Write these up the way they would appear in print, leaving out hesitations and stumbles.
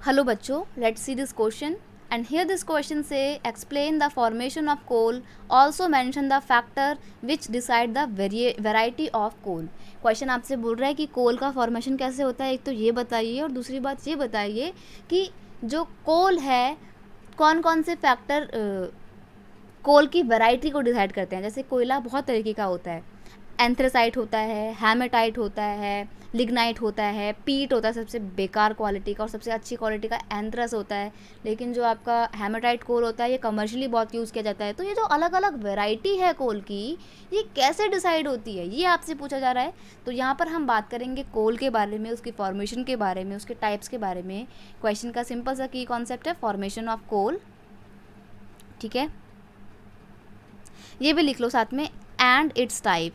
Hello बच्चों, let's see this question. And here this question say explain the formation of coal. Also mention the factor which decide the variety of coal. Question आपसे बोल रहा है कि कोल का formation कैसे होता है, एक तो ये बताइए और दूसरी बात ये बताइए कि जो कोल है कौन कौन से फैक्टर कोल की वैरायटी को डिसाइड करते हैं. जैसे कोयला बहुत तरीके का होता है, एंथ्रेसाइट होता है, हेमेटाइट होता है, लिग्नाइट होता है, पीट होता है सबसे बेकार क्वालिटी का, और सबसे अच्छी क्वालिटी का एंथ्रस होता है. लेकिन जो आपका हेमेटाइट कोल होता है ये कमर्शियली बहुत यूज़ किया जाता है. तो ये जो अलग अलग वैरायटी है कोल की, ये कैसे डिसाइड होती है, ये आपसे पूछा जा रहा है. तो यहाँ पर हम बात करेंगे कोल के बारे में, उसकी फॉर्मेशन के बारे में, उसके टाइप्स के बारे में. क्वेश्चन का सिंपल सा की कॉन्सेप्ट है फॉर्मेशन ऑफ कोल. ठीक है, ये भी लिख लो साथ में, एंड इट्स टाइप,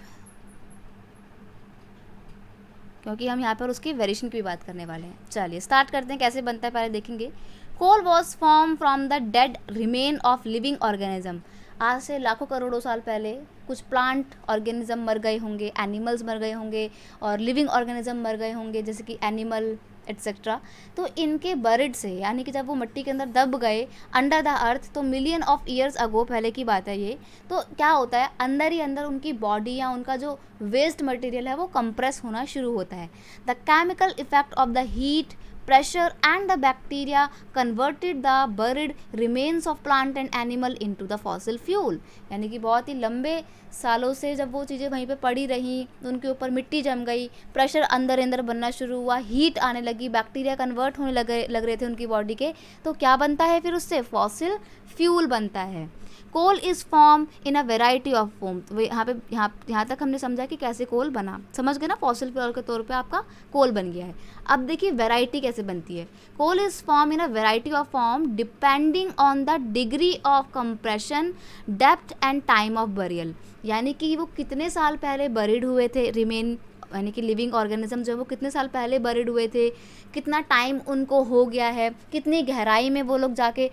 क्योंकि हम यहाँ पर उसकी वेरिएशन की भी बात करने वाले हैं. चलिए स्टार्ट करते हैं, कैसे बनता है पहले देखेंगे. Coal was form from the dead remain of living organism. आज से लाखों करोड़ों साल पहले कुछ प्लांट ऑर्गेनिज्म मर गए होंगे, एनिमल्स मर गए होंगे, और लिविंग ऑर्गेनिज्म मर गए होंगे जैसे कि एनिमल एट्सेट्रा. तो इनके बरिड से, यानी कि जब वो मिट्टी के अंदर दब गए अंडर द अर्थ, तो मिलियन ऑफ ईयर्स अगो पहले की बात है ये. तो क्या होता है, अंदर ही अंदर उनकी बॉडी या उनका जो वेस्ट मटेरियल है वो कंप्रेस होना शुरू होता है. The chemical effect of the heat, pressure and the bacteria converted the buried remains of plant and animal into the fossil fuel. यानी कि बहुत ही लंबे सालों से जब वो चीज़ें वहीं पे पड़ी रहीं, उनके ऊपर मिट्टी जम गई, प्रेशर अंदर अंदर बनना शुरू हुआ, हीट आने लगी, बैक्टीरिया कन्वर्ट होने लग रहे थे उनकी बॉडी के, तो क्या बनता है फिर उससे, फॉसिल फ्यूल बनता है. Coal is form in a variety of form. यहाँ तक हमने समझा कि कैसे कोल बना, समझ गए ना. फॉसिल फ्यूल के तौर पे आपका कोल बन गया है. अब देखिए वैरायटी कैसे बनती है. Coal is form in a variety of form depending on the degree of compression, depth and time of burial. यानी कि वो कितने साल पहले बरिड हुए थे, रिमेन यानी कि लिविंग ऑर्गेनिज्म जो है वो कितने साल पहले बरिड हुए थे, कितना टाइम उनको हो गया है, कितनी गहराई में वो लोग जाके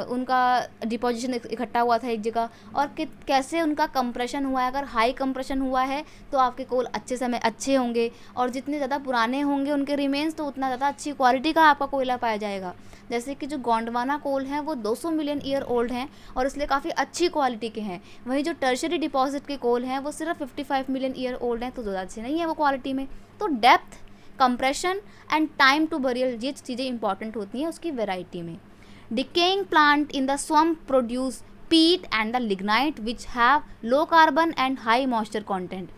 उनका डिपोजिशन इकट्ठा हुआ था एक जगह, और कैसे उनका कंप्रेशन हुआ है. अगर हाई कंप्रेशन हुआ है तो आपके कोल अच्छे होंगे, और जितने ज़्यादा पुराने होंगे उनके रिमेन्स तो उतना ज़्यादा अच्छी क्वालिटी का आपका कोयला पाया जाएगा. जैसे कि जो गोंडवाना कोल हैं वो 200 मिलियन ईयर ओल्ड हैं और इसलिए काफ़ी अच्छी क्वालिटी के हैं. वहीं जो टर्शरी डिपॉजिट के कोल हैं वो सिर्फ 55 मिलियन ईयर ओल्ड हैं, तो ज़्यादा अच्छे नहीं है वो क्वालिटी में. तो depth, compression and time to burial, ये चीज़ें इंपॉर्टेंट होती हैं उसकी वेराइटी में. Decaying plant in the swamp produce peat and the lignite which have low carbon and high moisture content.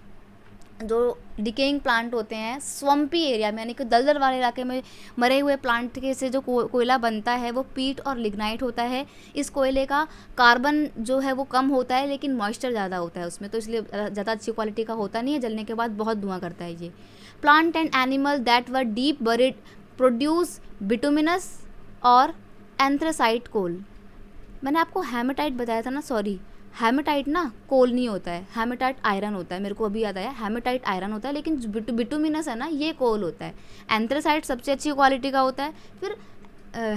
जो डिकेइंग प्लांट होते हैं स्वम्पी एरिया में, यानी कि दलदल वाले इलाके में मरे हुए प्लांट के से जो कोयला बनता है वो पीट और लिग्नाइट होता है. इस कोयले का कार्बन जो है वो कम होता है लेकिन मॉइस्चर ज़्यादा होता है उसमें, तो इसलिए ज़्यादा अच्छी क्वालिटी का होता नहीं है, जलने के बाद बहुत धुआं करता है ये. Plant and animal that were deep buried produce bituminous और एंथ्रेसाइट कोल. मैंने आपको हेमेटाइट बताया था ना, सॉरी, हेमेटाइट ना कोल नहीं होता है, हेमेटाइट आयरन होता है. मेरे को अभी याद आया, हेमेटाइट आयरन होता है, लेकिन बिटुमिनस है ना ये कोल होता है. एंथ्रेसाइट सबसे अच्छी क्वालिटी का होता है, फिर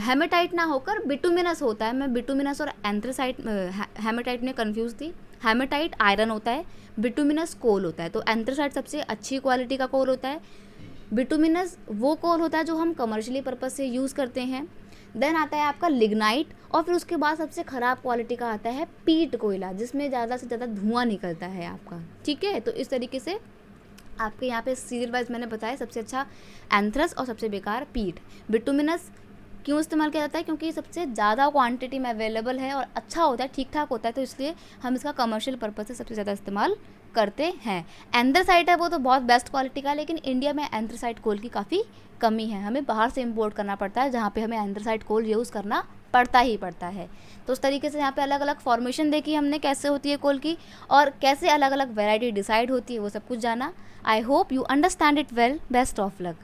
हेमेटाइट ना होकर बिटुमिनस होता है. मैं बिटुमिनस और एंथ्रेसाइट हेमेटाइट में कंफ्यूज थी. हेमेटाइट आयरन होता है, बिटुमिनस कोल होता है. तो एंथ्रेसाइट सबसे अच्छी क्वालिटी का कोल होता है, बिटुमिनस वो कोल होता है जो हम कमर्शियली पर्पज़ से यूज़ करते हैं. देन आता है आपका लिग्नाइट, और फिर उसके बाद सबसे ख़राब क्वालिटी का आता है पीट कोयला, जिसमें ज़्यादा से ज़्यादा धुआं निकलता है आपका. ठीक है, तो इस तरीके से आपके यहाँ पे सीरियल वाइज मैंने बताया, सबसे अच्छा एंथ्रस और सबसे बेकार पीट. बिटुमिनस क्यों इस्तेमाल किया जाता है, क्योंकि सबसे ज़्यादा क्वांटिटी में अवेलेबल है और अच्छा होता है, ठीक ठाक होता है, तो इसलिए हम इसका कमर्शियल पर्पज़ से सबसे ज़्यादा इस्तेमाल करते हैं. एंथ्रेसाइट है वो तो बहुत बेस्ट क्वालिटी का है, लेकिन इंडिया में एंथ्रेसाइट कोल की काफ़ी कमी है, हमें बाहर से इंपोर्ट करना पड़ता है, जहाँ पे हमें एंथ्रेसाइट कोल यूज़ करना पड़ता ही पड़ता है. तो उस तरीके से यहाँ पे अलग अलग फॉर्मेशन देखी हमने कैसे होती है कोल की, और कैसे अलग अलग वैरायटी डिसाइड होती है, वो सब कुछ जाना. I hope you understand it well. Best of luck.